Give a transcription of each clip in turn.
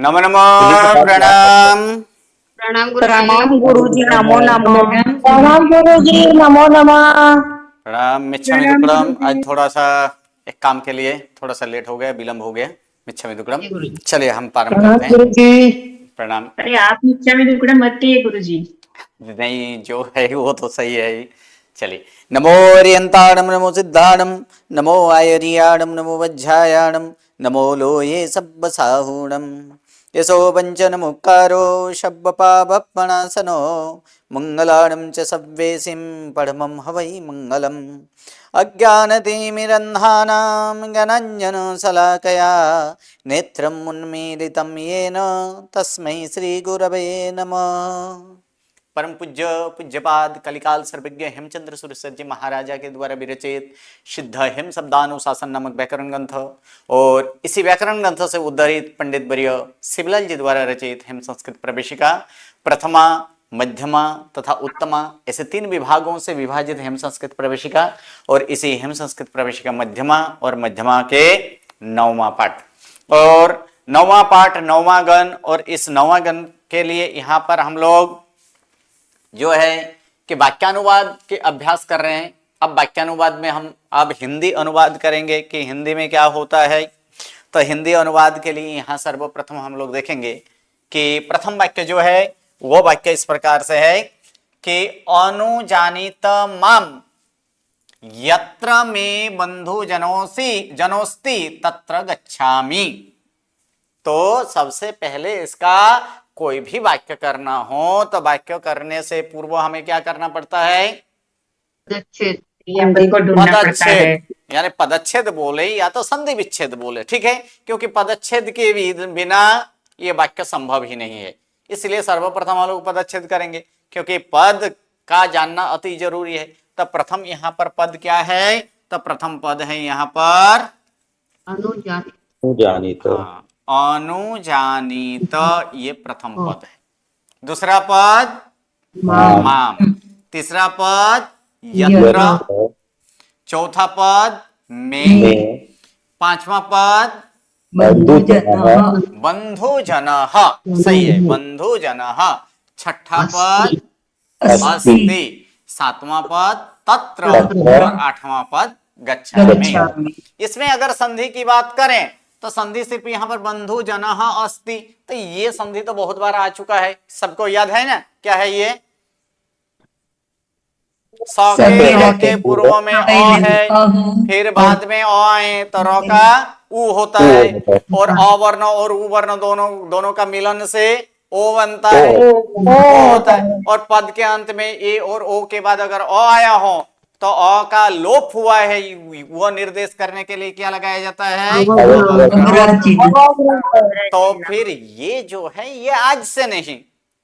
नमो नमो प्रणाम। प्रणाम गुरुजी, नमो नमो। प्रणाम गुरुजी, नमो नमः। प्रणाम मिच्छामि दुक्कडम। आज थोड़ा सा एक काम के लिए थोड़ा सा लेट हो गया, विलम्ब हो गया। मिच्छामि दुक्कडम। चलिए हम प्रारंभ प्रणाम करते हैं। गुरुजी। प्रणाम। अरे आप नीचा में दुकड़ा मत किए गुरुजी। नहीं, जो है वो तो सही है ही। चलिए, नमो अरियंताणम नमो सिद्धाणम नमो आयरियाणम नमो वज्झायाणम नमो लोये सब्बसाहूणम यशो वंचन मुक्कारो शब्बपावपणासनो मंगलाणं च सव्वेसिं परमं हवै मंगलम् अज्ञानतिमिरन्धानां ज्ञानाञ्जनशलाकया नेत्रम् उन्मीलितं येन तस्मै श्रीगुरवे नमः। परम पूज्य पूज्यपाद कलिकाल सर्वज्ञ हेमचंद्र सूर्यसर जी महाराजा के द्वारा विरचित सिद्ध हेम शब्दानुशासन नामक व्याकरण ग्रंथ और इसी व्याकरण ग्रंथ से उद्धरित पंडित वर्य शिवलाल जी द्वारा रचित हेम संस्कृत प्रवेशिका प्रथमा, मध्यमा तथा उत्तमा ऐसे 3 विभागों से विभाजित हेम संस्कृत प्रवेशिका और इसी हेम संस्कृत प्रवेशिका मध्यमा और मध्यमा के 9वां पाठ और 9वां पाठ 9वां गण और इस 9वां गण के लिए यहाँ पर हम लोग जो है कि वाक्यानुवाद के अभ्यास कर रहे हैं। अब वाक्यानुवाद में हम अब हिंदी अनुवाद करेंगे कि हिंदी में क्या होता है। तो हिंदी अनुवाद के लिए यहाँ सर्वप्रथम हम लोग देखेंगे कि प्रथम वाक्य जो है वो वाक्य इस प्रकार से है कि अनुजानीत माम यत्र में बंधु जनोस्ति तत्र गच्छामि। तो सबसे पहले इसका कोई भी वाक्य करना हो तो वाक्य करने से पूर्व हमें क्या करना पड़ता है? पदच्छेद, यानी पदच्छेद बोले या तो संधि विच्छेद बोले, ठीक है, क्योंकि पदच्छेद के बिना ये वाक्य संभव ही नहीं है। इसलिए सर्वप्रथम हम लोग पदच्छेद करेंगे क्योंकि पद का जानना अति जरूरी है। तो प्रथम यहाँ पर पद क्या है? तो प्रथम पद है यहाँ पर अनुजानित। हाँ, अनुजानीत, ये प्रथम पद है। दूसरा पद माम, तीसरा पद यत्र, चौथा पद में, पांचवा पद बंधु जनः, सही है, बंधु जनः। छठा पद अस्ति, सातवां पद तत्र और आठवां पद गच्छामि। इसमें अगर संधि की बात करें तो संधि सिर्फ यहाँ पर बंधु जनः अस्ति, तो ये संधि तो बहुत बार आ चुका है, सबको याद है ना? क्या है ये? सौ के पूर्व में अ है, फिर बाद में अ है तो र का उ होता है और अ वर्ण और उ वर्ण दोनों का मिलन से ओ बनता है, ओ होता है। और पद के अंत में ए और ओ के बाद अगर अ आया हो तो अ का लोप हुआ है, वो निर्देश करने के लिए क्या लगाया जाता है? तो फिर ये जो है ये आज से नहीं,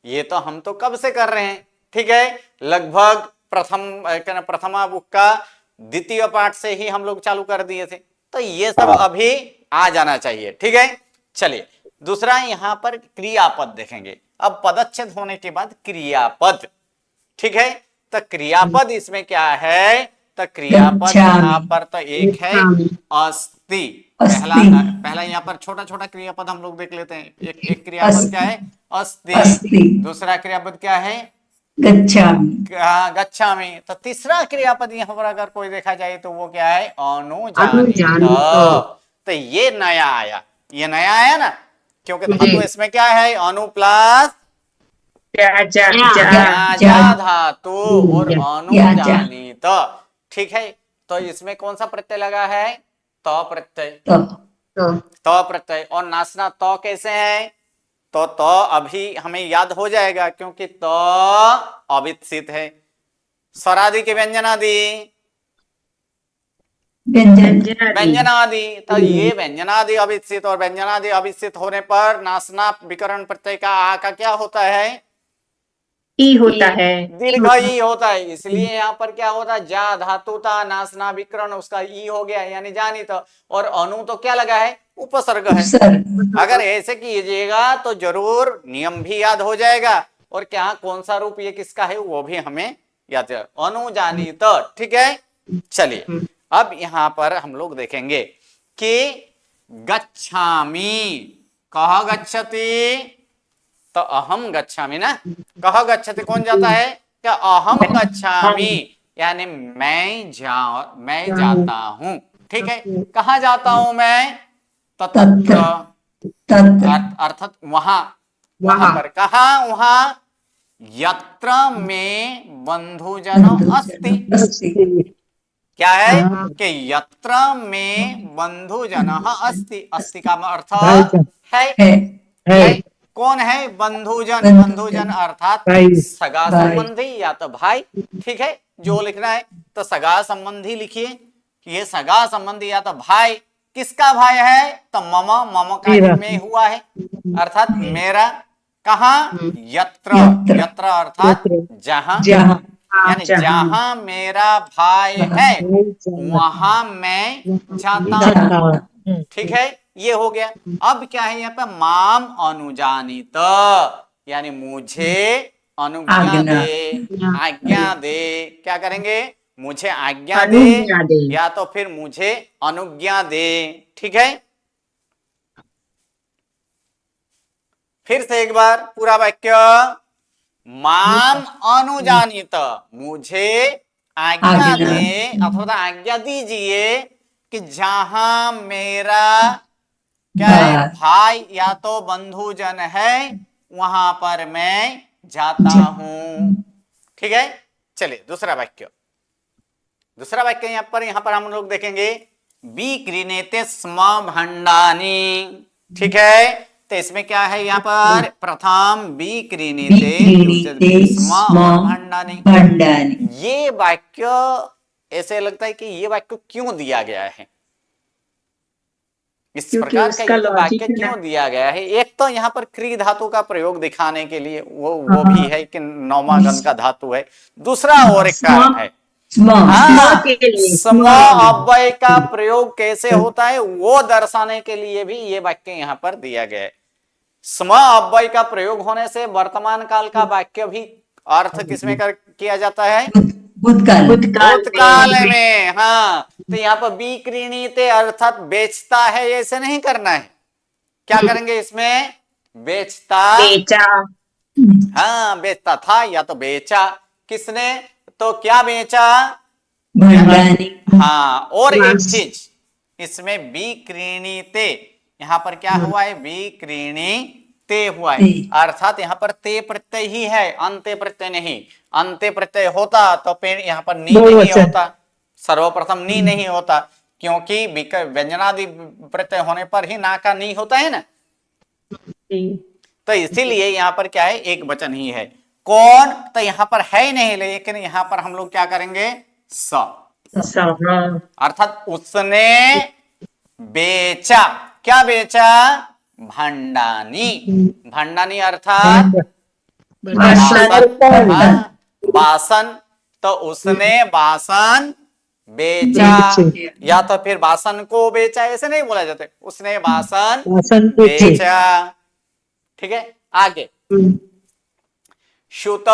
ये तो हम तो कब से कर रहे हैं, ठीक है, लगभग प्रथमा बुक का द्वितीय पाठ से ही हम लोग चालू कर दिए थे। तो ये सब अभी आ जाना चाहिए, ठीक है। चलिए दूसरा यहाँ पर क्रियापद देखेंगे। अब पदच्छेद होने के बाद क्रियापद, ठीक है। तो क्रियापद इसमें क्या है? तो क्रियापद यहाँ पर तो एक है अस्ति, पहला यहाँ पर छोटा छोटा क्रियापद हम लोग देख लेते हैं। एक क्रियापद क्या है? अस्ति। दूसरा क्रियापद क्या है? गच्छामि। तो तीसरा क्रियापद यहाँ पर अगर कोई देखा जाए तो वो क्या है? अनुजानीत। तो ये नया आया, ये नया आया ना, क्योंकि धातु इसमें क्या है? अनु प्लस धातु और अनुजानीत, ठीक है। तो इसमें कौन सा प्रत्यय लगा है? तो प्रत्यय, तो प्रत्यय। और नासना तो कैसे है? तो अभी हमें याद हो जाएगा क्योंकि तो अविकसित है। स्वरादि के व्यंजनादि, व्यंजनादि, तो ये व्यंजनादि अविकसित, और व्यंजनादि अविकसित होने पर नासना विकरण प्रत्यय का आ का क्या होता है? ई होता है, दीर्घ ई होता है। इसलिए यहाँ पर क्या होता है? जा धातु था, नासना विकरण, उसका ई हो गया यानी जानित। और अनु तो क्या लगा है? उपसर्ग है। अगर ऐसे कीजिएगा तो जरूर नियम भी याद हो जाएगा और क्या कौन सा रूप ये किसका है वो भी हमें याद है। अनुजानीत, ठीक है। चलिए अब यहाँ पर हम लोग देखेंगे कि गच्छामि, कह गच्छति, तो अहम गच्छामि ना। कह गच्छति कौन जाता है, क्या अहम गच्छामि, यानी मैं जाता हूं। ठीक है, कहाँ जाता हूं मैं, तो तत्र, अर्थात वहां, वहां पर, कहा वहां, यत्र में बंधुजन अस्ति। क्या है कि यत्र में बंधुजन अस्ति, अस्ति का अर्थ है। कौन है, बंधुजन, बंधुजन अर्थात सगा संबंधी या तो भाई। ठीक है, जो लिखना है तो सगा संबंधी लिखिए, ये सगा संबंधी या तो भाई। किसका भाई है, तो मम का में हुआ है, अर्थात मेरा। कहा, यत्र, यत्र अर्थात जहां, यानी जहां मेरा भाई है वहां मैं जाता हूं। ठीक है, ये हो गया। अब क्या है यहाँ पे, माम अनुजानीत, यानी मुझे अनुज्ञा दे, आज्ञा दे। क्या करेंगे, मुझे आज्ञा दे या तो फिर मुझे अनुज्ञा दे। ठीक है, फिर से एक बार पूरा वाक्य, माम अनुजानीत, मुझे आज्ञा दे अथवा आज्ञा दीजिए कि जहां मेरा क्या है, भाई या तो बंधुजन है वहां पर मैं जाता हूं। ठीक है, चलिए दूसरा वाक्य, दूसरा वाक्य यहाँ पर हम लोग देखेंगे, विक्रीणेते स्म भंडानी। ठीक है, तो इसमें क्या है, यहाँ पर प्रथम विक्रीणेते स्म भंडानी। ये वाक्य ऐसे लगता है कि ये वाक्य क्यों दिया गया है, इस प्रकार का ये वाक्य क्यों दिया गया है। एक तो यहाँ पर क्री धातु का प्रयोग दिखाने के लिए, वो भी है कि नौमा गण का धातु है। दूसरा और एक कारण है, स्म अव्यय का प्रयोग कैसे होता है वो दर्शाने के लिए भी ये वाक्य यहाँ पर दिया गया है। स्म अव्यय का प्रयोग होने से वर्तमान काल का वाक्य भी अर्थ किसमें किया जाता है, भूतकाल में। हाँ, तो यहाँ पर विक्रीणीते अर्थात बेचता है, ऐसे नहीं करना है। क्या करेंगे इसमें, बेचता, हाँ बेचता था या तो बेचा, किसने, तो क्या बेचा, हाँ। और एक चीज इसमें विक्रीणीते, यहाँ पर क्या हुआ है, विक्रीणीते हुआ है, अर्थात यहाँ पर ते प्रत्यय ही है, अंत्य प्रत्यय नहीं। अंत्य प्रत्यय होता तो फिर यहाँ पर नी नहीं होता, सर्वप्रथम नी नहीं होता, क्योंकि व्यंजनादि प्रत्यय होने पर ही ना का नी होता है ना। तो इसीलिए यहाँ पर क्या है, एक वचन ही है। कौन, तो यहाँ पर है नहीं, लेकिन यहाँ पर हम लोग क्या करेंगे, स, अर्थात उसने बेचा। क्या बेचा, भंडानी। भंडानी अर्थात बासन, तो उसने बासन बेचा या तो फिर बासन को बेचा, ऐसे नहीं बोला जाता, उसने बासन बेचा। ठीक है, आगे, श्रुत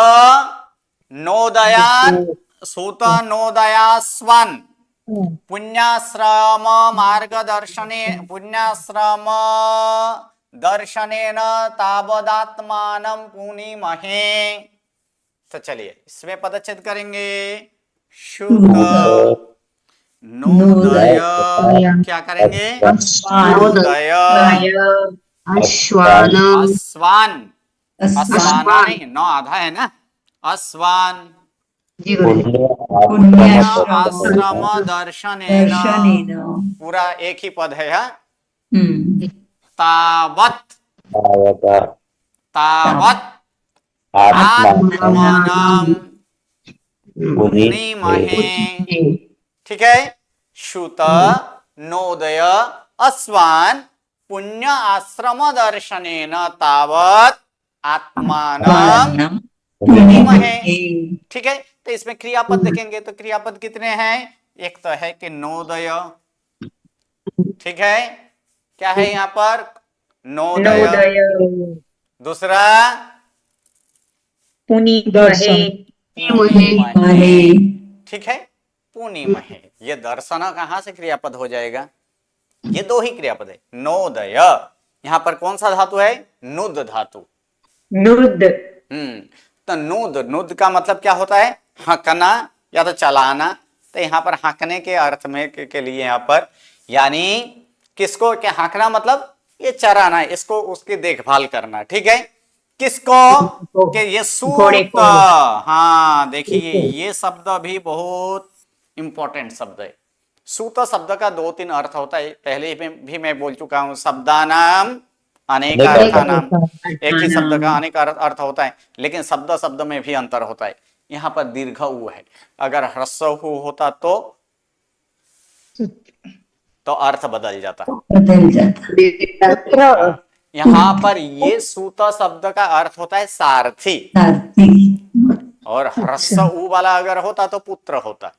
नोदयास्वन पुण्याश्रम मार्गदर्शने, पुण्याश्रम दर्शनेन तावदात्मानं पुनीमहे। तो चलिए इसमें पदच्छेद करेंगे, श्रुत नोदय, क्या करेंगे, नोदय, अश्वान, अश्वान नहीं, नौ आधा है ना, अश्वान, आश्रम दर्शनेन, पूरा एक ही पद है, तावत, तावत आत्मानं पुनीमहे। ठीक है, श्रुत नोदय अश्वान पुण्य आश्रम दर्शनेन तावत आत्मानं पुनीमहे। ठीक है, तो इसमें क्रियापद देखेंगे तो क्रियापद कितने हैं, एक तो है कि नोदय। ठीक है, क्या है यहाँ पर, नोदय। दूसरा पुनीमहे। ठीक है, पुनीमहे, ये दर्शन कहां से क्रियापद हो जाएगा, ये दो ही क्रियापद है, नोदय यहाँ पर कौन सा धातु है? नुद धातु। नुद। तो नुद, नुद का मतलब क्या होता है? हकना या तो चलाना। तो यहाँ पर हकने के अर्थ में के लिए यहाँ पर, यानी किसको? क्या हकना मतलब ये चराना, इसको उसकी देखभाल करना। ठीक है, किसको? कि ये घोड़े सूत। को। हाँ देखिए, ये शब्द भी बहुत इंपॉर्टेंट शब्द है। सूत शब्द का 2-3 अर्थ होता है, पहले भी मैं बोल चुका हूं। शब्दानाम अनेकार्थानाम, एक ही शब्द का अनेक अर्थ होता है, लेकिन शब्द शब्द में भी अंतर होता है। यहाँ पर दीर्घ ऊ है, अगर ह्रस्व ऊ होता तो अर्थ बदल जाता। यहाँ पर ये सूत शब्द का अर्थ होता है सारथी, और ह्रस्व ऊ वाला अगर होता तो पुत्र होता।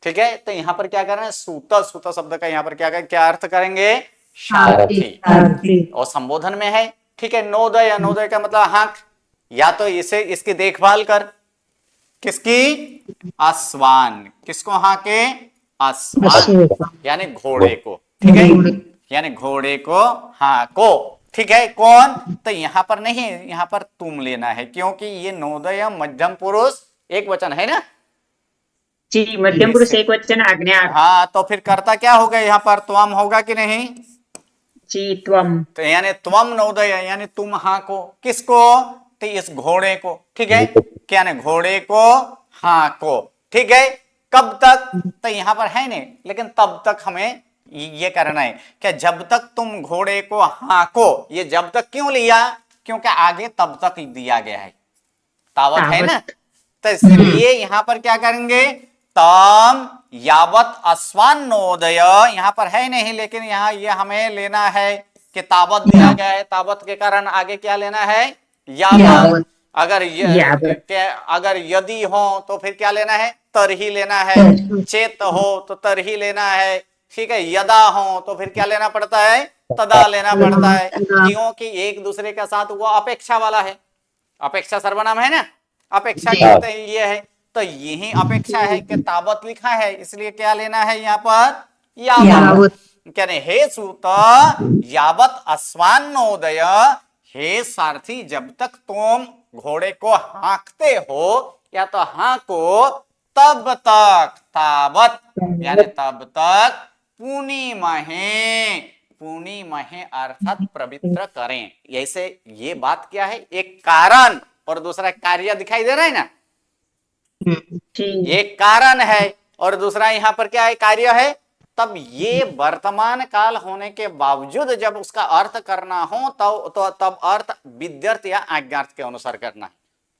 ठीक है, तो यहाँ पर क्या करना है? सूत, सूत शब्द का यहाँ पर क्या अर्थ करेंगे? सारथी। और संबोधन में है। ठीक है, नोदय, नोदय का मतलब हाँक, या तो इसे इसकी देखभाल कर। किसकी? अश्वान। किसको हाँके? अश्वान, यानी घोड़े को। ठीक है, यानी घोड़े को हाँको। ठीक है, कौन? तो यहाँ पर नहीं, यहाँ पर तुम लेना है, क्योंकि ये नोदय मध्यम पुरुष एक वचन है ना जी, मध्यम पुरुष एक वचन, आज्ञा। हाँ, तो फिर कर्ता क्या होगा? यहाँ पर त्वम होगा कि नहीं? जी, त्वम। तो यानी त्वम नोदय, यानी तुम हाँको। किसको? तो इस घोड़े को। ठीक है, क्या ने? घोड़े को हाँको। ठीक है, कब तक? तो यहाँ पर है नहीं, लेकिन तब तक हमें ये करना है कि जब तक तुम घोड़े को हाँको। ये जब तक क्यों लिया? क्योंकि आगे तब तक दिया गया है, तावत है ना। तो इसलिए यहाँ पर क्या करेंगे? तम यावत अश्वान नोदय, यहाँ पर है नहीं, लेकिन यहाँ ये हमें लेना है कि तावत दिया गया है, तावत के कारण आगे क्या लेना है? यावत। अगर यदि हो तो फिर क्या लेना है? तरही लेना है। चेत हो तो तरही लेना है। ठीक है, यदा हो तो फिर क्या लेना पड़ता है? तदा लेना पड़ता है, क्योंकि एक दूसरे के साथ वो अपेक्षा वाला है। अपेक्षा सर्वनाम है ना, अपेक्षा कहते हैं ये है। तो यही अपेक्षा है कि तावत लिखा है, इसलिए क्या लेना है यहाँ पर? यावत। कहने हे सूत यावत अश्वान नोदय, हे सारथी जब तक तुम घोड़े को हाँकते हो या तो हाँको, तब तक, तावत यानी तब तक, पुनीमहे, पुनीमहे अर्थात पवित्र करें। ऐसे ये बात क्या है? एक कारण और दूसरा कार्य दिखाई दे रहा है ना। एक कारण है और दूसरा यहाँ पर क्या है? कार्य है। तब ये वर्तमान काल होने के बावजूद जब उसका अर्थ करना हो तब अर्थ विद्यार्थ या आज्ञार्थ के अनुसार करना है।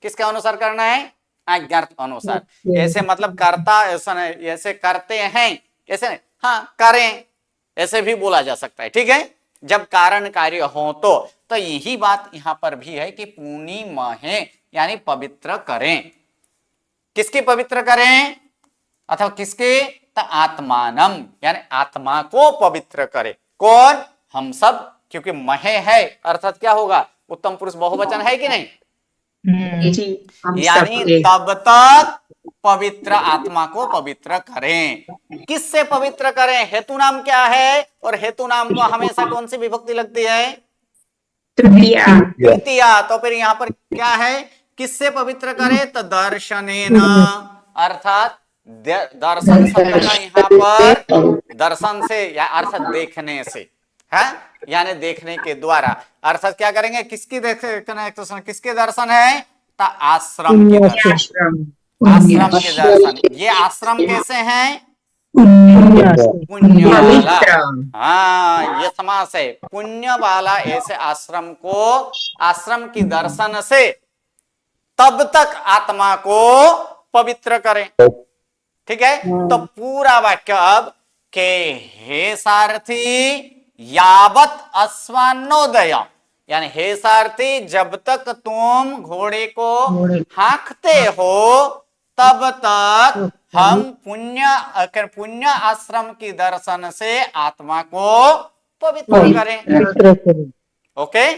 किसके अनुसार करना है? आज्ञार्थ अनुसार। ऐसे मतलब करता, ऐसे करते हैं, ऐसे नहीं, हाँ करें, ऐसे भी बोला जा सकता है। ठीक है, जब कारण कार्य हो तो यही बात यहाँ पर भी है कि पुनीमहे यानी पवित्र करें। किसके पवित्र करें? अथवा किसके? तो आत्मानम यानी आत्मा को पवित्र करे। कौन? हम सब, क्योंकि महे है अर्थात क्या होगा? उत्तम पुरुष बहुवचन है कि नहीं? यानी तब तक पवित्र आत्मा को पवित्र करें। किससे पवित्र करें? हेतु नाम क्या है? और हेतु नाम को हमेशा कौन सी विभक्ति लगती है? तृतीया। तो फिर यहाँ पर क्या है? किससे पवित्र करे? तो दर्शनेन, अर्थात दर्शन शब्द का यहाँ पर दर्शन से या अर्थात देखने से है, यानी देखने के द्वारा। अर्थात क्या करेंगे? किसकी किसके दर्शन है? तो आश्रम के दर्शन। आश्रम के दर्शन। ये आश्रम कैसे हैं? पुण्य वाला। हाँ, ये समास है, पुण्य वाला। ऐसे आश्रम को, आश्रम की दर्शन से तब तक आत्मा को पवित्र करें। ठीक है, तो पूरा वाक्य अब के हे सारथी यावत अश्वानोदय, यानी हे सारथी जब तक तुम घोड़े को हाँकते हो तब तक हम पुण्य आश्रम की दर्शन से आत्मा को पवित्र करें। ओके,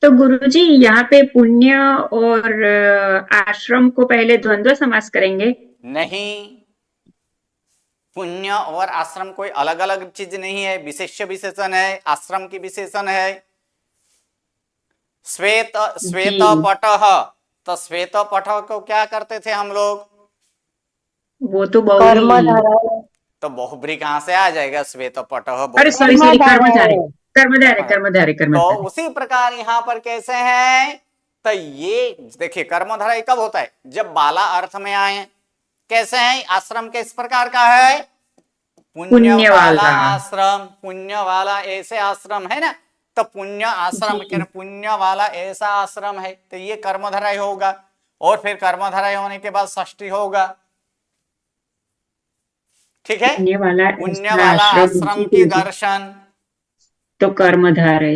तो गुरुजी यहाँ पे पुण्य और आश्रम को पहले द्वंद्व समास करेंगे? नहीं, पुण्य और आश्रम कोई अलग अलग चीज नहीं है, विशेष्य विशेषण है, आश्रम की विशेषण है। श्वेत श्वेत पटः, तो श्वेत पटः को क्या करते थे हम लोग? वो तो कर्म बहुरी। धारय तो बहुब्री कहाँ से आ जाएगा? श्वेत पटः अरे बहुब्री। Sorry sorry, कर्मधारे कर्मधारे कर्मधारय। कर्मधारे तो कर्मधारे। उसी प्रकार यहाँ पर कैसे है? तो ये देखिए कर्मधारय कब होता है? जब बाला अर्थ में आए। कैसे है? आश्रम के इस प्रकार का है, पुण्य पुण्य वाला वाला। आश्रम, पुण्य वाला ऐसे आश्रम है ना, तो पुण्य आश्रम जी। पुण्य वाला ऐसा आश्रम है, तो ये कर्मधारय होगा। और फिर कर्मधारय होने के बाद षष्ठी होगा। ठीक है, पुण्य वाला पुण्य ऐसा वाला आश्रम। आश्रम जी की गुरुजी। दर्शन। तो कर्मधारे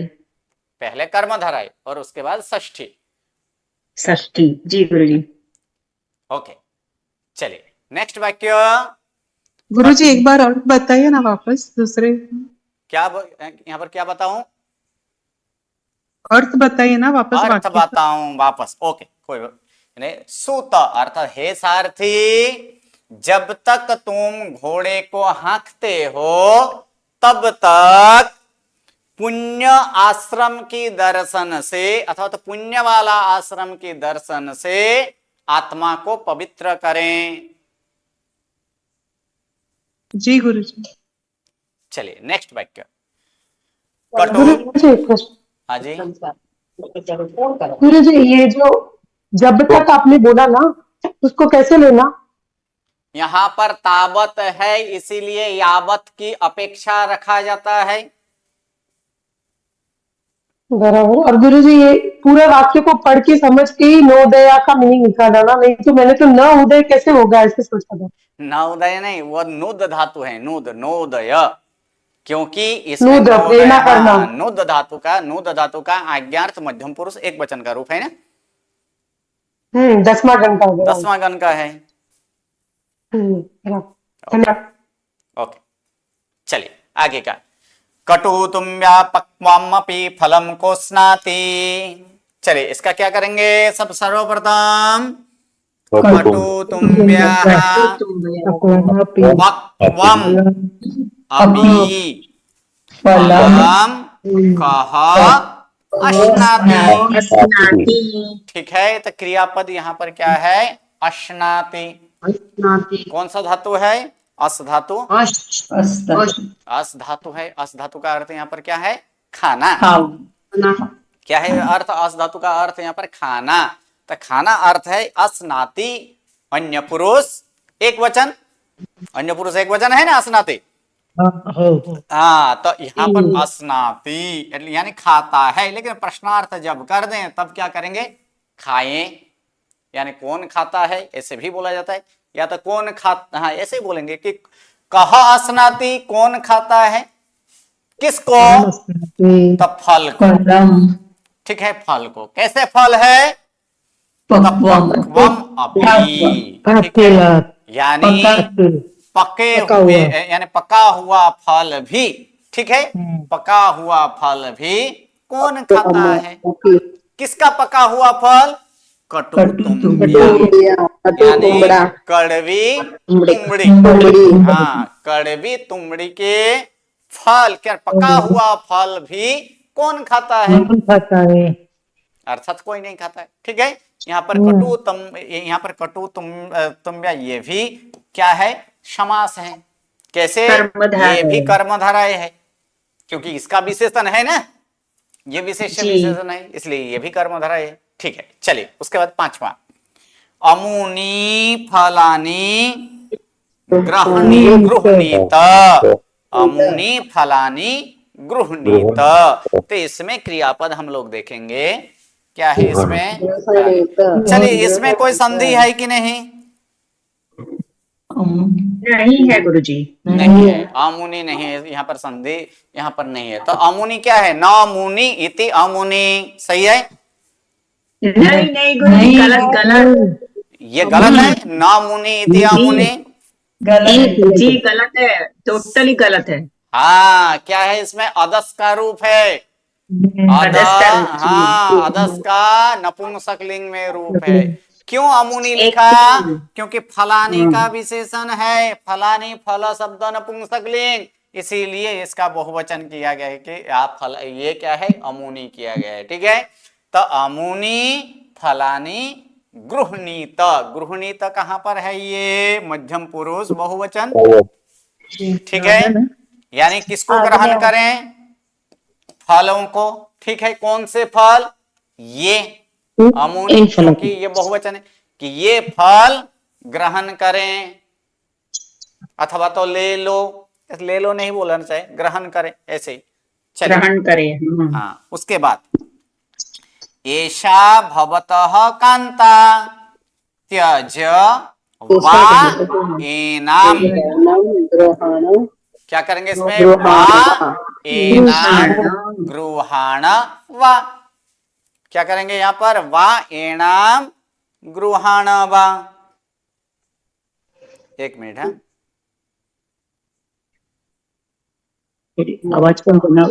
पहले कर्मधारय और उसके बाद षष्ठी। षष्ठी। जी गुरुजी। ओके, चलिए नेक्स्ट वाक्य। गुरुजी एक बार और बताइए ना वापस दूसरे क्या यहाँ पर क्या बताऊं? अर्थ बताइए ना वापस अर्थ वाक्य का। बताऊं वापस? ओके, कोई नहीं। सूत अर्थ हे सारथी, जब तक तुम घोड़े को हाँकते हो तब तक पुण्य आश्रम की दर्शन से, अथवा तो पुण्य वाला आश्रम की दर्शन से आत्मा को पवित्र करें। जी गुरुजी। चलिए नेक्स्ट वाक्य। कटु। गुरुजी एक प्रश्न। हाँ जी, गुरुजी ये जो जब तक आपने बोला ना, उसको कैसे लेना? यहां पर तावत है, इसीलिए यावत की अपेक्षा रखा जाता है। बराबर। और गुरुजी ये पूरे वाक्य को पढ़ के समझ के ही नवोदया का मीनिंग निकाला ना, नहीं तो मैंने तो न उदय कैसे होगा ऐसे सोचा था। नवोदय नहीं, वो नुद धातु है, नुद, नवोदय। क्योंकि इसमें नुद, नवोदय, प्रेरणा करना। हाँ, नुद धातु का आज्ञार्थ मध्यम पुरुष एक वचन का रूप है ना, 10वां गण का हो गया। 10वां गण का है। धन्यवाद। ओके, चलिए आगे का। कटुतुम व्यापक्वमपि फलम को स्नाति। चलिए इसका क्या करेंगे? सब सर्वप्रथम कटुतुम व्यापक्वम अपि फलम कह अश्नाति। अस्नाति। ठीक है, तो क्रियापद यहाँ पर क्या है? अश्नाति। अस्नाति। कौन सा धातु है? अस धातु। अस धातु है। अस धातु का अर्थ यहाँ पर क्या है? खाना। क्या है अर्थ? अस धातु का अर्थ यहाँ पर खाना। तो खाना अर्थ है अस्नाति। अन्य पुरुष एक वचन, अन्य पुरुष एक वचन है ना, अस्नाति। हाँ, तो यहाँ पर अस्नाति यानी खाता है, लेकिन प्रश्नार्थ जब कर दें तब क्या करेंगे? खाएं। यानी कौन खाता है ऐसे भी बोला जाता है, या तो कौन खाता, हाँ ऐसे ही बोलेंगे कि कह अस्नाति, कौन खाता है, किसको? तो फल को। ठीक है, फल को। कैसे फल है? पक्वम अपि। ठीक है, यानी पके हुए, यानी पका हुआ फल भी। ठीक है, पका हुआ फल भी कौन खाता है? किसका पका हुआ फल? कटुतुम्बिया, यानी कड़वी तुमड़ी। हाँ, कड़वी तुमड़ी के फल, क्या पका हुआ फल भी कौन खाता है? अर्थात कोई नहीं खाता है। ठीक है, यहाँ पर कटुतुम्बिया ये भी क्या है? समास है। कैसे? ये भी कर्मधारय है, क्योंकि इसका विशेषण है ना, ये विशेष विशेषण है, इसलिए ये भी कर्मधारय है। ठीक है, चलिए उसके बाद 5वां। अमुनी फलानी गृह्णीत। अमुनी फलानी गृह्णीत। तो इसमें क्रियापद हम लोग देखेंगे क्या है इसमें। चलिए इसमें कोई संधि है कि नहीं? नहीं है गुरुजी। नहीं है, अमुनी नहीं है यहाँ पर, संधि यहाँ पर नहीं है। तो अमुनी क्या है? न मुनि इति अमुनी। सही है? नहीं नहीं गुरुजी, गलत गलत। ये गलत है, न मुनि इति अमुनी। जी गलत है, टोटली गलत है। हाँ, क्या है इसमें? अदस का रूप है। हाँ, अदस का नपुंसक लिंग में रूप है। क्यों अमुनी लिखा? क्योंकि फलाने का विशेषण है, फलानी फल शब्द नपुंसकलिंग, इसीलिए इसका बहुवचन किया गया है कि आप फल, ये क्या है, अमुनी किया गया है। ठीक है, तो अमुनी फलानी गृहणीत, गृहणीत कहां पर है? ये मध्यम पुरुष बहुवचन। ठीक है, यानी किसको ग्रहण करें? फलों को। ठीक है, कौन से फल? ये अमुनी, क्योंकि ये बहुवचन है, कि ये फल ग्रहण करें, अथवा तो ले लो, ले लो नहीं बोलना चाहिए, ग्रहण करें, ऐसे ही। चलिए, ग्रहण करें। हाँ, उसके बाद एषा भवतः कांता त्यज वा एनाम, क्या करेंगे इसमें? वा एनाम गृहाण वा, क्या करेंगे यहां पर? वा एनाम गृहाण वा। एक मिनट है, आवाज कम करना।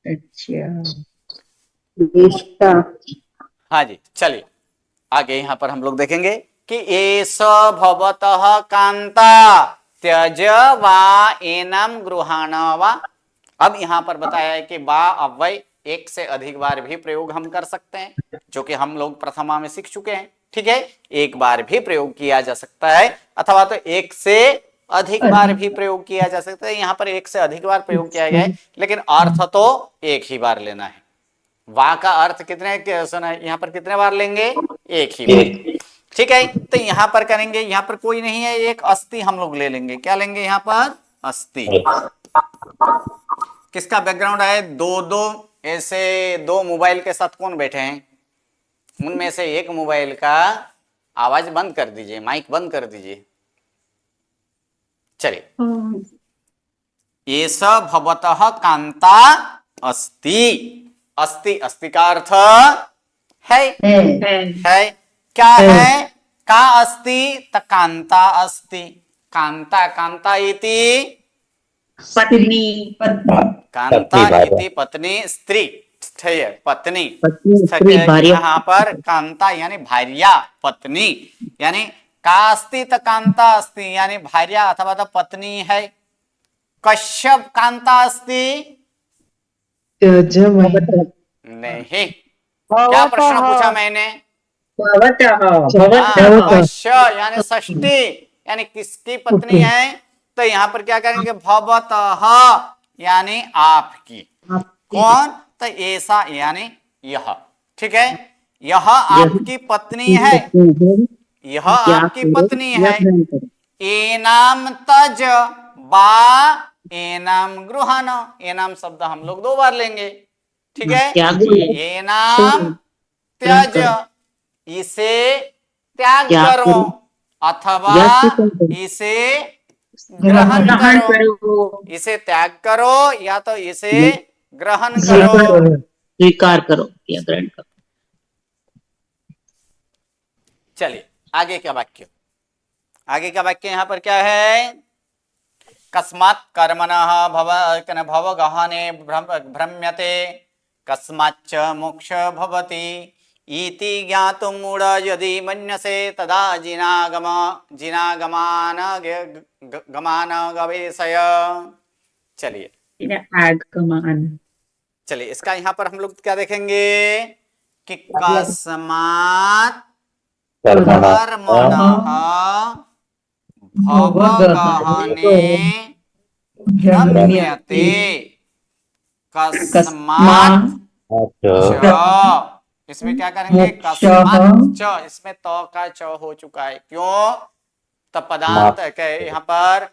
अच्छा, हाँ जी। चलिए आगे यहाँ पर हम लोग देखेंगे कि एष भवतः कांता त्यज वा एनम गृहाण वा। अब यहाँ पर बताया है कि वा अव्यय एक से अधिक बार भी प्रयोग हम कर सकते हैं, जो कि हम लोग प्रथमा में सीख चुके हैं। ठीक है, एक बार भी प्रयोग किया जा सकता है, अथवा तो एक से अधिक बार भी प्रयोग किया जा सकता है। यहाँ पर एक से अधिक बार प्रयोग किया गया है, लेकिन अर्थ तो एक ही बार लेना है। वा का अर्थ कितने सुना है, यहाँ पर कितने बार लेंगे? एक ही बार। ठीक है, तो यहाँ पर करेंगे, यहाँ पर कोई नहीं है, एक अस्थि हम लोग ले लेंगे। क्या लेंगे यहाँ पर? अस्थि। किसका बैकग्राउंड है? दो दो ऐसे दो मोबाइल के साथ कौन बैठे हैं? उनमें से एक मोबाइल का आवाज बंद कर दीजिए, माइक बंद कर दीजिए। चलिए, एष भवतः कांता अस्ति। अस्ति, अस्ति का अर्थ है, है। क्या है? का अस्ति, त कांता अस्ति। कांता, कांता इति पत्नी, कांता इति पत्नी, स्त्री, पत्नी, भार्या। यहाँ पर कांता यानी भार्या, पत्नी, यानी का अस्ति त कांता अस्ति, यानी भार्या अथवा तो पत्नी है। कश्यप कांता अस्ति? नहीं। क्या प्रश्न पूछा मैंने? अवश्य, यानी षष्ठी, यानी किसकी पत्नी है? तो यहाँ पर क्या करेंगे? भवतः, यानी आपकी। कौन? तो ऐसा, यानी यह। ठीक है, यह आपकी पत्नी है, यह आपकी पत्नी है। एनाम तज बा एनाम गृहण, एनाम शब्द हम लोग दो बार लेंगे। ठीक है, एनाम त्यज, इसे त्याग करो, अथवा इसे ग्रहण करो। इसे त्याग करो या तो इसे ग्रहण करो, स्वीकार करो या ग्रहण करो। चलिए आगे का वाक्य, आगे का वाक्य यहाँ पर क्या है? कस्मात् कर्मणः भव गहने भ्रम्यते कस्माच्च मोक्ष भवति इति ज्ञातुं मूढ यदि मन्यसे तदा गमान गवेषय। चलिए, आगमन। चलिए इसका यहाँ पर हम लोग क्या देखेंगे कि कस्मात् कर्मणः भवगहने भ्रम्यते कस्मात् च, इसमें क्या करेंगे? कस्मात् च, इसमें तो का च हो चुका है। क्यों? तो पदांत यहाँ पर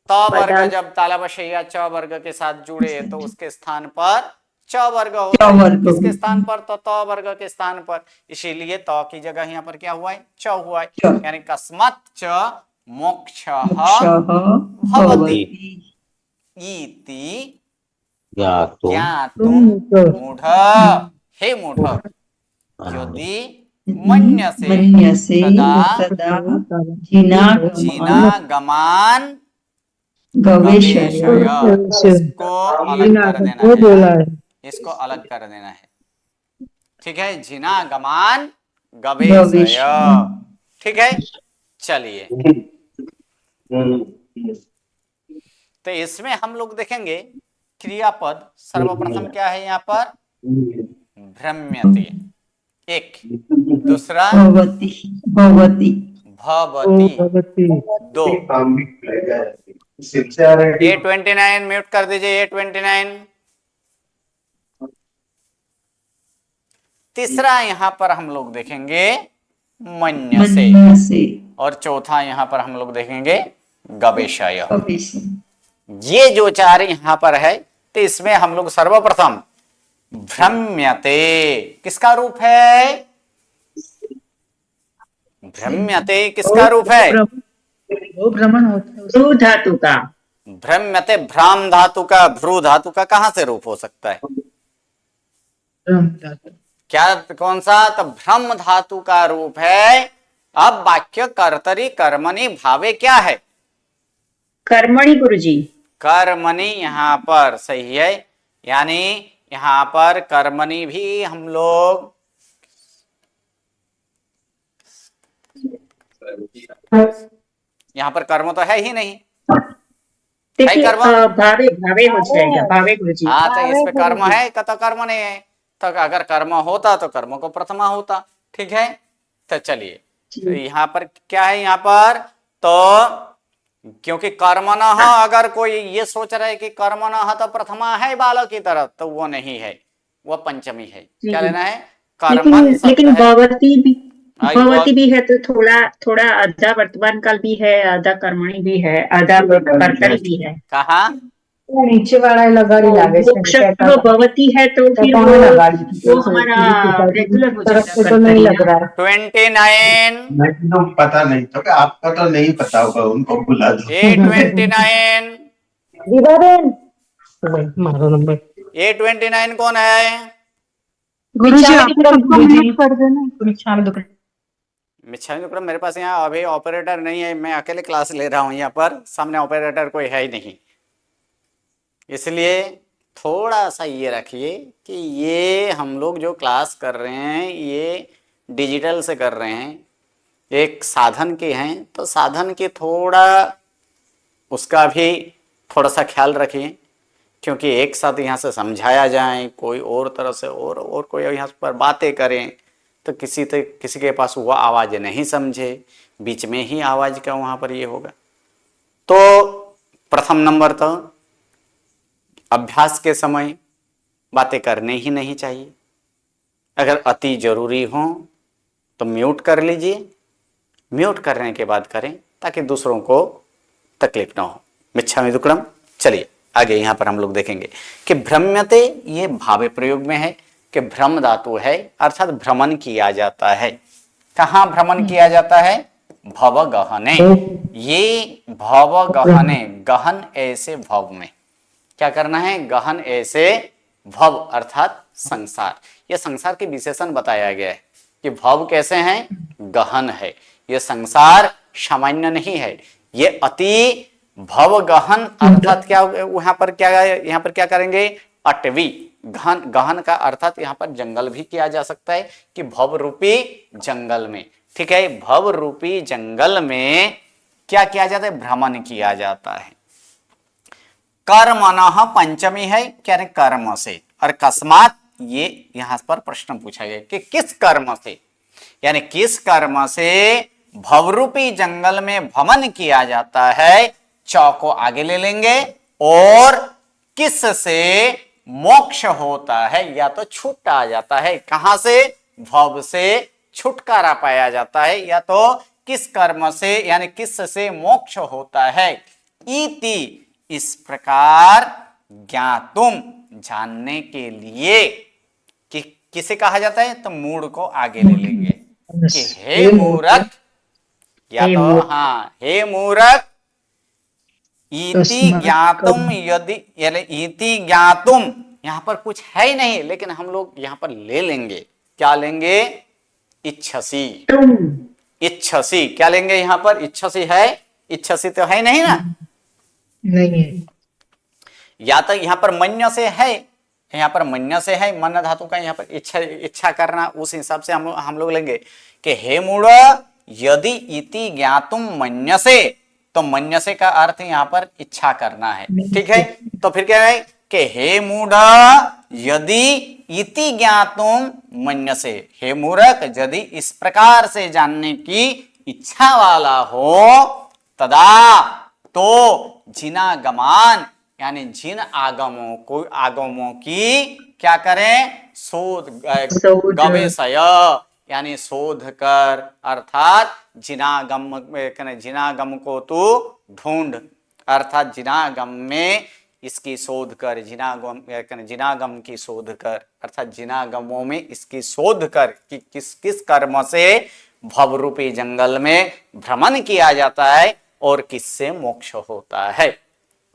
त वर्ग जब तालाबशैया च वर्ग के साथ जुड़े तो उसके स्थान पर च वर्ग होता है, किसके स्थान पर? तो त वर्ग के स्थान पर, इसीलिए त की जगह यहाँ पर क्या हुआ है? च हुआ है, यानी कस्मात् च मोक्षः भवति इति ज्ञातुं मूढ, हे मूढ, यदि मन्यसे तदा जिनागमान गवेषय। इसको अलग कर देना है, इसको अलग कर देना है। ठीक है, जिनागमान गवेषय। ठीक है, चलिए तो इसमें हम लोग देखेंगे क्रियापद सर्वप्रथम क्या है यहाँ पर, भ्रम्यते एक, दूसरा भवती भवती भवती दो। A29 म्यूट कर दीजिए, A29। तीसरा यहाँ पर हम लोग देखेंगे मन्यसे, से और चौथा यहाँ पर हम लोग देखेंगे गवेषय। भविष्य ये जो चार यहाँ पर है, तो इसमें हम लोग सर्वप्रथम भ्रम्यते किसका रूप है, भ्रम्यते किसका रूप है, वो भ्रमण होता है भ्रू धातु का, भ्रम्यते भ्राम धातु का, भ्रू धातु का कहां से रूप हो सकता है, क्या कौन सा, तो भ्रम धातु का रूप है। अब वाक्य कर्तरी कर्मणि भावे क्या है, कर्मणि गुरुजी, कर्मणि यहाँ पर सही है, यानी यहाँ पर कर्मणि भी हम लोग यहाँ पर कर्म तो है ही नहीं, देखिए कर्म? भावे भावे हो जाएगा, भावे गुरुजी। हाँ तो इसमें कर्म है का, तो कर्म नहीं है, तो अगर कर्म होता तो कर्म को प्रथमा होता। ठीक है, तो चलिए तो यहाँ पर क्या है, यहाँ पर तो क्योंकि कर्मणः, अगर कोई ये सोच रहा है कि कर्मणः तो प्रथमा है बालक की तरह, तो वो नहीं है, वो पंचमी है। क्या लेना है, कर्मण शब्द लेकिन है। भवती भी है, तो थोड़ा थोड़ा आधा वर्तमान काल भी है, आधा कर्मणि भी है, आधा कर्तरी भी है। कहा नीचे वाला लगाड़ी लागे वो भवती है तो फिर वो हमारा रेगुलर हो जाता तो नहीं लग है। रहा है। 29 तो पता नहीं, तो क्या आपको तो नहीं पता होगा, उनको बुला दो। A29 मारो नंबर। A29 कौन है, गुरुजी आप सबको म्यूट कर देना। मिच्छामी दुक्कड़म। मेरे पास यहाँ अभी ऑपरेटर नहीं है, मैं अकेले क्लास ले रहा हूँ, यहाँ पर सामने ऑपरेटर कोई है ही नहीं, इसलिए थोड़ा सा ये रखिए कि ये हम लोग जो क्लास कर रहे हैं ये डिजिटल से कर रहे हैं, एक साधन के हैं, तो साधन के थोड़ा उसका भी थोड़ा सा ख्याल रखिए, क्योंकि एक साथ यहाँ से समझाया जाए, कोई और तरह से और कोई यहाँ पर बातें करें, तो किसी के पास वो आवाज़ नहीं समझे, बीच में ही आवाज़ का वहाँ पर ये होगा। तो प्रथम नंबर तो अभ्यास के समय बातें करने ही नहीं चाहिए, अगर अति जरूरी हो तो म्यूट कर लीजिए, म्यूट करने के बाद करें ताकि दूसरों को तकलीफ ना हो। मिच्छामि दुक्कडम। चलिए आगे यहाँ पर हम लोग देखेंगे कि भ्रम्यते, ये भावे प्रयोग में है कि भ्रम धातु है, अर्थात भ्रमण किया जाता है। कहाँ भ्रमण किया जाता है, भव गहने। ये भव गहने, गहन ऐसे भव में क्या करना है, गहन ऐसे भव अर्थात संसार। ये संसार के विशेषण बताया गया है कि भव कैसे हैं, गहन है, ये संसार सामान्य नहीं है, ये अति भव गहन अर्थात क्या, यहाँ पर क्या करेंगे, अटवी। गहन, गहन का अर्थात यहाँ पर जंगल भी किया जा सकता है कि भव रूपी जंगल में। ठीक है, भव रूपी जंगल में क्या किया जाता है, भ्रमण किया जाता है। कर्मणः पंचमी है, क्या है, कर्म से। और कस्मात, ये यहां पर प्रश्न पूछा गया कि किस कर्म से, यानी किस कर्म से भवरूपी जंगल में भ्रमण किया जाता है, चौ को आगे ले लेंगे, और किस से मोक्ष होता है, या तो छूट आ जाता है, कहां से, भव से छुटकारा पाया जाता है, या तो किस कर्म से यानी किस से मोक्ष होता है। इति, इस प्रकार ज्ञातुम, जानने के लिए, कि किसे कहा जाता है, तो मूड को आगे ले लेंगे कि हे मूर्ख, या तो हाँ हे मूर्ख, इति ज्ञातुम, यदि यानी इति ज्ञातुम, यहां पर कुछ है ही नहीं, लेकिन हम लोग यहां पर ले लेंगे, क्या लेंगे, इच्छसी। इच्छसी क्या लेंगे, यहां पर इच्छसी है, इच्छसी तो है नहीं ना, नहीं है, या तो यहां पर मन्य से है, यहाँ पर मन्य से है, मन धातु का यहाँ पर इच्छा इच्छा करना, उस हिसाब से हम लोग लेंगे कि हे मूढ़ यदि इति ज्ञातुम मन्यसे, तो मन्यसे का अर्थ यहाँ पर इच्छा करना है। ठीक है, तो फिर क्या है कि हे मूढ़ यदि इति ज्ञातुम मन्यसे, हे मूर्ख यदि इस प्रकार से जानने की इच्छा वाला हो, तदा तो जिनागमान यानी जिन आगमों की क्या करें, शोध गवेषय यानी शोध कर, अर्थात जिनागम को तू ढूंढ, अर्थात जिनागम में इसकी शोध कर, जिनागम की शोध कर, अर्थात जिनागमों में इसकी शोध कर कि किस किस कर्म से भवरूपी जंगल में भ्रमण किया जाता है और किससे मोक्ष होता है।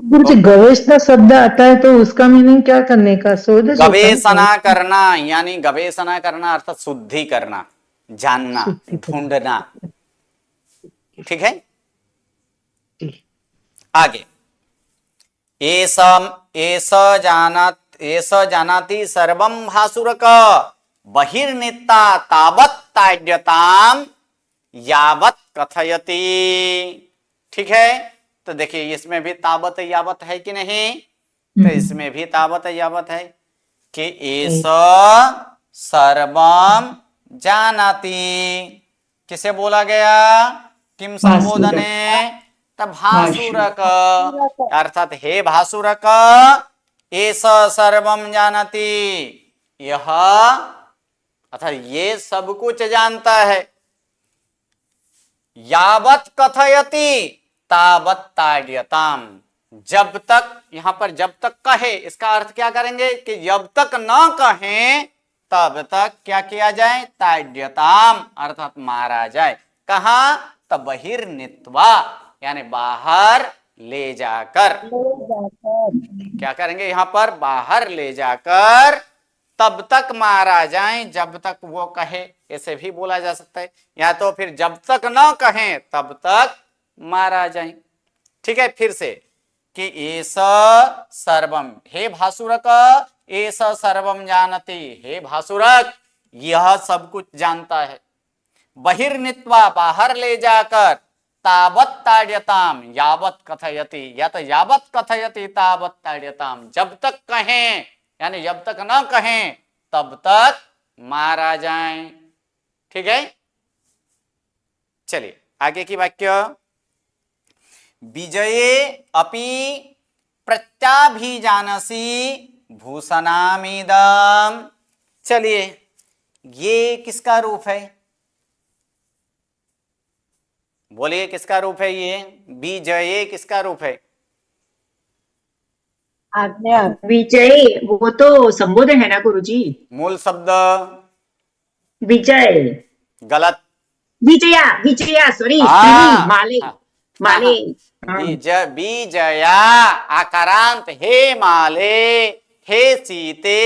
गुरुजी गवेषणा शब्द आता है तो उसका मीनिंग क्या करने का, शोध गवेषणा करना यानी गवेषणा करना अर्थात शुद्धि करना, जानना, ढूंढना। ठीक है, आगे एष जानाति सर्वं भासुरक बहिर्नित्ता तावत् ताड्यताम यावत् कथयति। ठीक है, तो देखिए इसमें भी तावत यावत है कि नहीं, तो इसमें भी तावत यावत है कि एष सर्वम जानाति, किसे बोला गया, किम संबोधने, तब भासुरक, अर्थात हे भासुरक एष सर्वम जानाति, यह अर्थात ये सब कुछ जानता है, यावत कथयति तावत ताड्यताम, जब तक, यहां पर जब तक कहे इसका अर्थ क्या करेंगे कि जब तक न कहें तब तक क्या किया जाए, ताड्यताम अर्थात मारा जाए। कहा, तब बहिर्नित्वा यानी बाहर ले जाकर, क्या करेंगे यहां पर, बाहर ले जाकर तब तक मारा जाए, जब तक वो कहे, ऐसे भी बोला जा सकता है, या तो फिर जब तक न कहें तब तक मारा जाए। ठीक है, फिर से कि एष सर्वम, हे भासुरक एष सर्वम जानति, हे भासुरक यह सब कुछ जानता है, बहिर्नित्वा बाहर ले जाकर, तावत् ताड्यताम यावत् कथयति, या तो यावत् कथयति तावत् ताड्यताम, जब तक कहें यानी जब तक न कहें तब तक मारा जाए। ठीक है, चलिए आगे की वाक्य, विजये अपि प्रत्याभिजानसि भूषणामिदम्। चलिए ये किसका रूप है, बोलिए किसका रूप है ये, विजये किसका रूप है, आज्ञा, विजय वो तो संबोधन है ना गुरुजी, मूल शब्द विजय, गलत, विजया, विजया सॉरी, माले, माले, विजया आकारांत, हे माले, हे सीते,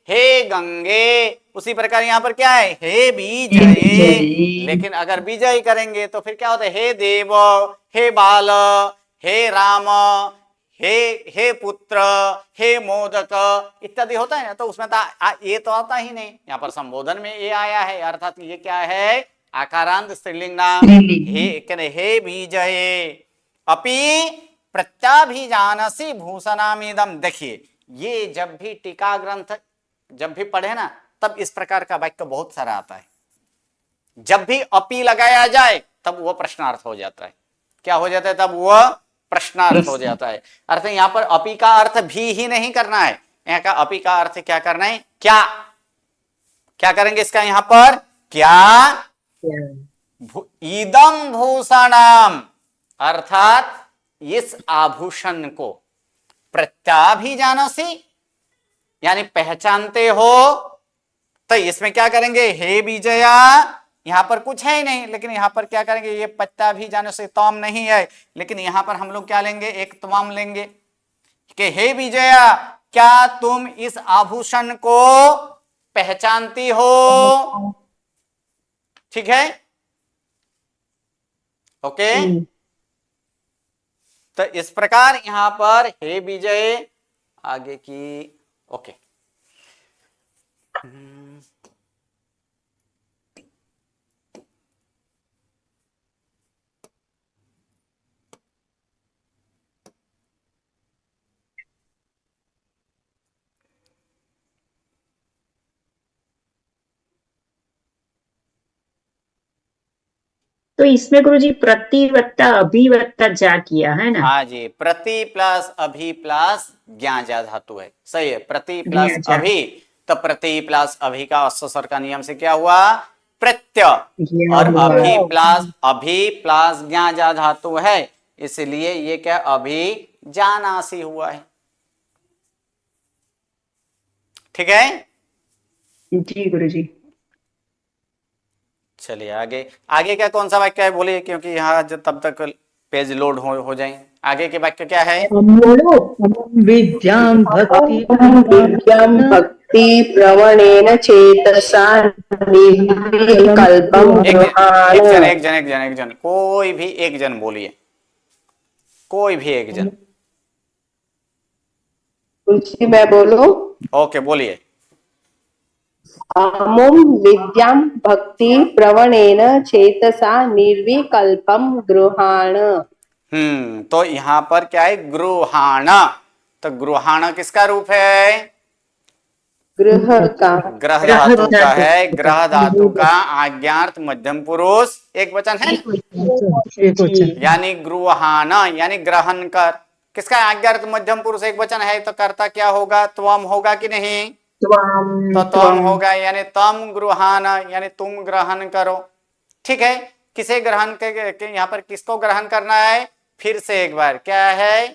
हे गंगे, उसी प्रकार यहाँ पर क्या है, हे विजये, लेकिन अगर विजय करेंगे तो फिर क्या होता है, हे देव, हे बाल, हे राम, हे पुत्र, हे मोदक इत्यादि होता है ना, तो उसमें ये तो आता ही नहीं, यहाँ पर संबोधन में ये आया है, अर्थात ये क्या है, आकारांत स्त्रीलिंग नाम, हे विजये अपि प्रत्याभिजानसि भूषणामिदम्। देखिए ये जब भी टीका ग्रंथ जब भी पढ़े ना, तब इस प्रकार का वाक्य बहुत सारा आता है, जब भी अपि लगाया जाए तब वह प्रश्नार्थ हो जाता है, क्या हो जाता है, तब वह प्रश्नार्थ हो जाता है। अर्थ यहाँ पर अपि का अर्थ भी ही नहीं करना है, यहाँ का अपि का अर्थ क्या करना है, क्या, क्या करेंगे इसका यहाँ पर, क्या, इदम भूषणम, अर्थात इस आभूषण को, प्रत्याभिजानसि यानी पहचानते हो, तो इसमें क्या करेंगे, हे विजया, यहां पर कुछ है ही नहीं, लेकिन यहां पर क्या करेंगे, ये प्रत्याभिजानसि तम नहीं है, लेकिन यहां पर हम लोग क्या लेंगे, एक तमाम लेंगे कि हे विजया क्या तुम इस आभूषण को पहचानती हो। ठीक है, ओके, तो इस प्रकार यहां पर हे विजय, आगे की ओके, तो इसमें गुरुजी प्रति वत्ता अभी वत्ता जा किया है ना। हाँ जी, प्रति प्लस अभी प्लस ज्ञा जा धातु है, सही है। प्रति प्लस ज्ञा जा। अभी, तो प्रति प्लस अभी का अस्सर का नियम से क्या हुआ, प्रत्यय। ज्ञा और हुआ। अभी प्लस ज्ञा जा धातु है, इसलिए ये क्या अभी जानासी हुआ है। ठीक है, जी गुरुजी। चलिए आगे, आगे क्या कौन सा वाक्य है बोलिए, क्योंकि यहाँ तब तक पेज लोड हो जाए। आगे के वाक्य क्या है, विद्यां भक्ति विद्यां भक्ति प्रवणेन चेतसा निर्विकल्पं एक जन कोई भी एक जन बोलिए, कोई भी एक जन। रुचि मैं बोलूं, ओके बोलिए। अमुं विद्यां भक्ति प्रवणेन चेतसा निर्विकल्पं गृहाण। तो यहाँ पर क्या है, गृहाण। तो गृहाण किसका रूप है, गृह का, ग्रह धातु का है। ग्रह धातु का आज्ञार्थ मध्यम पुरुष एक वचन है, यानी गृहाण यानी ग्रहण कर। किसका आज्ञार्थ मध्यम पुरुष एक वचन है, तो कर्ता क्या होगा, त्वम होगा कि नहीं, तो त्वम होगा, यानी तम गृहाण यानी तुम ग्रहण करो। ठीक है, किसे ग्रहण के यहाँ पर किसको ग्रहण करना है, फिर से एक बार क्या है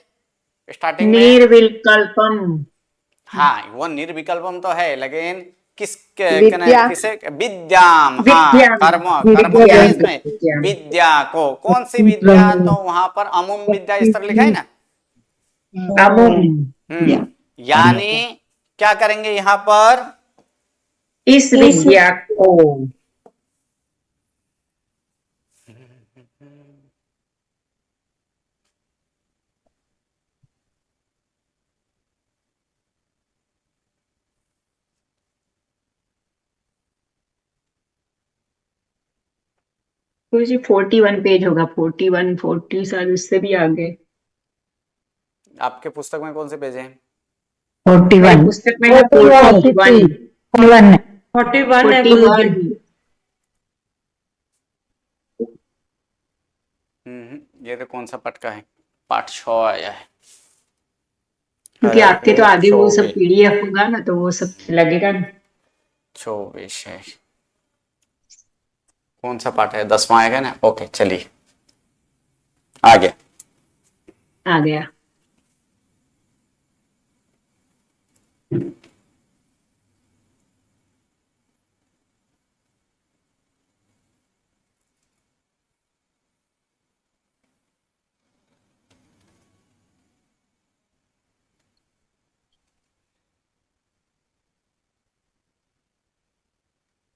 स्टार्टिंग में, निर्विकल्पम। हाँ वो निर्विकल्पम तो है, लेकिन किसे विद्याम, हाँ कर्म क्या है इसमें, विद्या को। कौन सी विद्या, तो वहां पर अमुम विद्या इस तरह लिखा है ना। यानी क्या करेंगे यहाँ पर, इस विद्या को। गुरुजी 41 पेज होगा, 41 40 शायद उससे भी आगे। आपके पुस्तक में कौन से पेज हैं, 41 पुस्तक में 41 है गुरुजी। ये तो कौन सा पाठ का है, पाठ 6 आया है, क्योंकि आपके तो आगे वो सब पीडीएफ होगा ना, तो वो सब लगेगा ना। 24 है, कौन सा पाठ है, 10वां आएगा ना। ओके चलिए आगे, आ गया।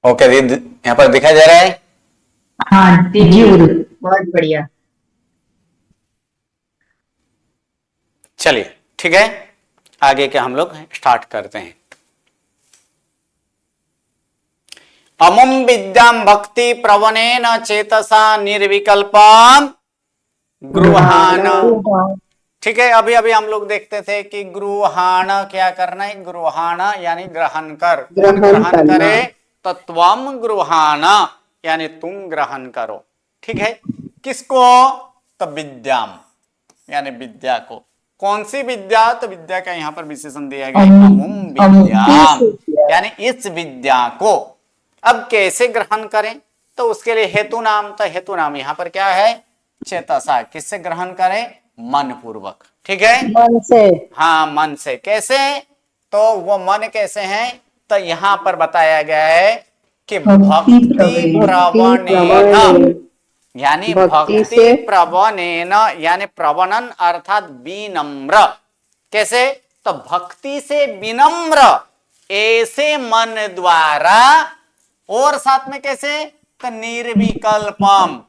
ओके यहाँ पर दिखाई दे रहा है, हाँ जी बहुत बढ़िया। चलिए ठीक है, आगे के हम लोग स्टार्ट करते हैं। अमुम विद्याम भक्ति प्रवणेन चेतसा निर्विकल्पम गृहाण। ठीक है, अभी अभी हम लोग देखते थे कि गृहाण क्या करना है, गृहाण यानी ग्रहण कर। कौन ग्रहण करे, तो त्वम गृहाण यानी तुम ग्रहण करो। ठीक है, किसको, तो विद्याम यानी विद्या को। कौन सी विद्या, तो विद्या का यहाँ पर विशेषण दिया गया, अमुम विद्याम यानी इस विद्या को। अब कैसे ग्रहण करें, तो उसके लिए हेतु नाम, तो हेतु नाम यहाँ पर क्या है, चेतसा। किससे ग्रहण करें, मन पूर्वक। ठीक है, मन से, हाँ मन से। कैसे, तो वो मन कैसे है, तो यहाँ पर बताया गया है कि भक्ति प्रवणेन यानी भक्ति प्रवणेन यानी प्रवणन अर्थात विनम्र। कैसे, तो भक्ति से विनम्र ऐसे मन द्वारा, और साथ में कैसे, तो निर्विकल्पम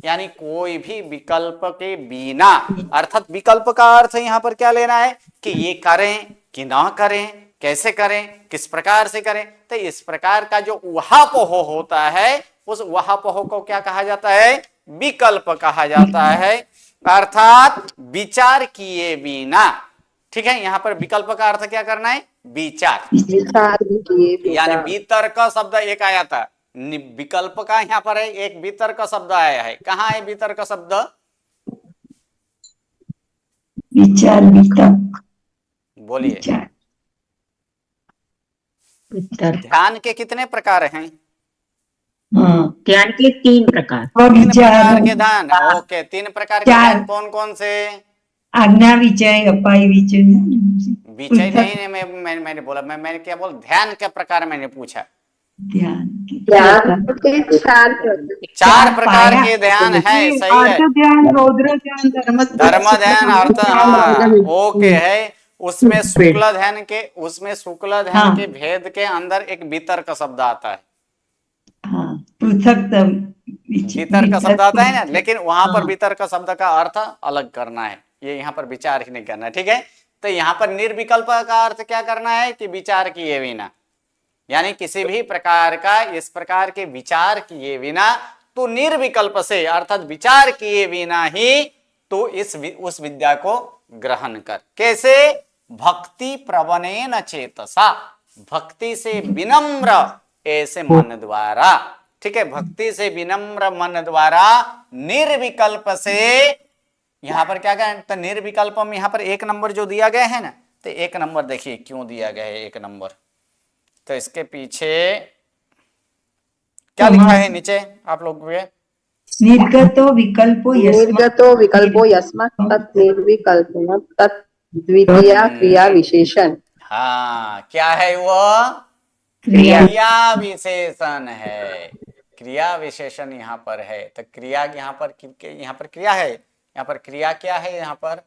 यानी कोई भी विकल्प के बिना। अर्थात विकल्प का अर्थ यहाँ पर क्या लेना है, कि ये करें कि ना करें, कैसे करें, किस प्रकार से करें? तो इस प्रकार का जो उहापोह होता है, उस उहापोह को क्या कहा जाता है? विकल्प कहा जाता है, अर्थात विचार किए बिना। ठीक है, यहां पर विकल्प का अर्थ क्या करना है? विचार। यानी वितर्क शब्द एक आया था, विकल्प का यहाँ पर है एक वितर्क शब्द आया है। कहाँ है वितर्क शब्द? विचार वितर्क, बोलिए। वितर्क। ध्यान के कितने प्रकार हैं? ध्यान के 3 प्रकार। 3 प्रकार के ध्यान। ओके, 3 प्रकार के ध्यान कौन कौन से? आज्ञा विचय, अपाय विचय। विचय नहीं, मैंने बोला, मैंने क्या बोला? ध्यान के प्रकार मैंने पूछा। ध्यान के 4 प्रकार के ध्यान है, सही है। अर्थ ध्यान, रौद्र ध्यान, धर्म ध्यान, अर्थ, हाँ ओके है। उसमें शुक्ल ध्यान के भेद के अंदर एक वितर्क शब्द आता है। पृथक वितर्क शब्द आता है ना, लेकिन वहां पर वितर्क शब्द का अर्थ अलग करना है, ये यहाँ पर विचार ही नहीं करना है। ठीक है, तो यहाँ पर निर्विकल्प का अर्थ क्या करना है कि विचार किए बिना, यानी किसी भी प्रकार का इस प्रकार के विचार किए बिना, तो निर्विकल्प से अर्थात विचार किए बिना ही तो उस विद्या को ग्रहण कर। कैसे? भक्ति प्रवणेन चेतसा, भक्ति से विनम्र ऐसे मन द्वारा। ठीक है, भक्ति से विनम्र मन द्वारा निर्विकल्प से। यहां पर क्या कहें? तो निर्विकल्प में यहां पर 1 नंबर जो दिया गया है ना, तो 1 नंबर देखिए क्यों दिया गया है 1 नंबर। तो इसके पीछे क्या लिखा है नीचे आप लोग? निर्गतो विकल्पो यस्मात् तत् निर्विकल्पेन तत् द्वितीया क्रिया विशेषण। हाँ, क्या है वो? क्रिया विशेषण है। क्रिया विशेषण यहाँ पर है। तो क्रिया यहाँ पर क्रिया है, यहाँ पर क्रिया क्या है? यहाँ पर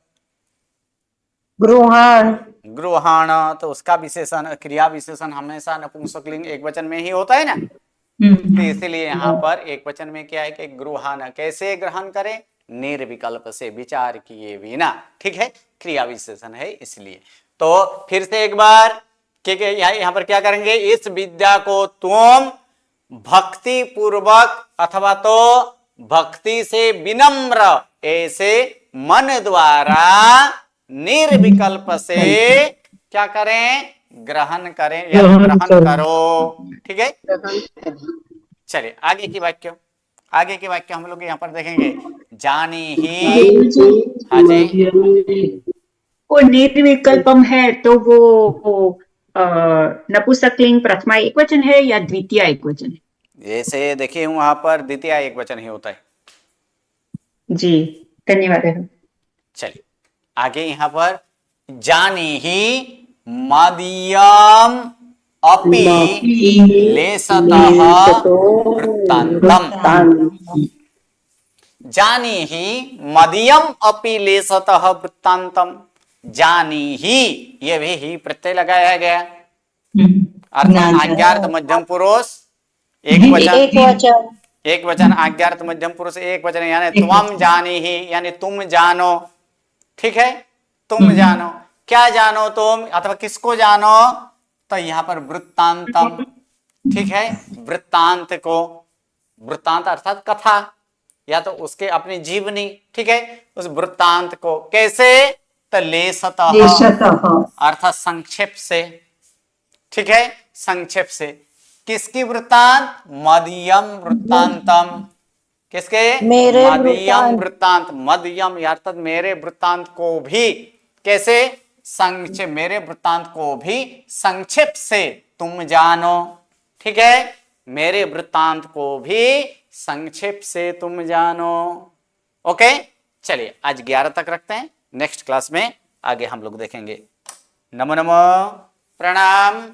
गृहाण, तो उसका विशेषण, क्रिया विशेषण हमेशा नपुंसकलिंग एक वचन में ही होता है ना, तो इसीलिए यहाँ पर एक वचन में क्या है कि गृहाण। कैसे ग्रहण करें? निर्विकल्प से, विचार किए बिना। ठीक है, क्रिया विशेषण है इसलिए। तो फिर से एक बार यहाँ पर क्या करेंगे? इस विद्या को तुम भक्ति पूर्वक अथवा तो भक्ति से विनम्र ऐसे मन द्वारा निर्विकल्प से क्या करें? ग्रहण करें या ग्रहण करो। ठीक है, चलिए आगे की वाक्य हम लोग यहाँ पर देखेंगे। जानी ही, हाँ जी, वो निर्विकल्पम है तो वो नपुंसकलिंग प्रथमा एकवचन है या द्वितीय एकवचन है? जैसे देखिए वहां पर द्वितीय एकवचन ही होता है। जी, धन्यवाद। चलिए आगे यहाँ पर जानी ही मदीयम अपि लेशतः वृत्तान्तम। जानी ही मदीयम अपि लेशतः वृत्तान्तम। जानी ही, ये भी ही प्रत्यय लगाया गया, अर्थात आज्ञार्थ मध्यम पुरुष एक वचन आज्ञार्थ मध्यम पुरुष एक वचन, यानी त्वम जानी ही, यानी तुम जानो। ठीक है, तुम जानो, क्या जानो तुम, अथवा किसको जानो? तो यहाँ पर वृत्तांतम। ठीक है, वृत्तांत को, वृत्तांत अर्थात कथा या तो उसके अपनी जीवनी। ठीक है, उस वृत्तांत को कैसे? तो लेशतः अर्थात संक्षेप से। ठीक है, संक्षेप से। किसकी वृत्तांत? मदीयम वृत्तांतम। किसके? मदीयम वृत्तांत। मदीयम अर्थात मेरे वृत्तांत को भी कैसे? संक्षेप, मेरे वृत्तांत को भी संक्षेप से तुम जानो। ठीक है, मेरे वृत्तांत को भी संक्षेप से तुम जानो। ओके, चलिए आज 11 तक रखते हैं, नेक्स्ट क्लास में आगे हम लोग देखेंगे। नमो नमो, प्रणाम।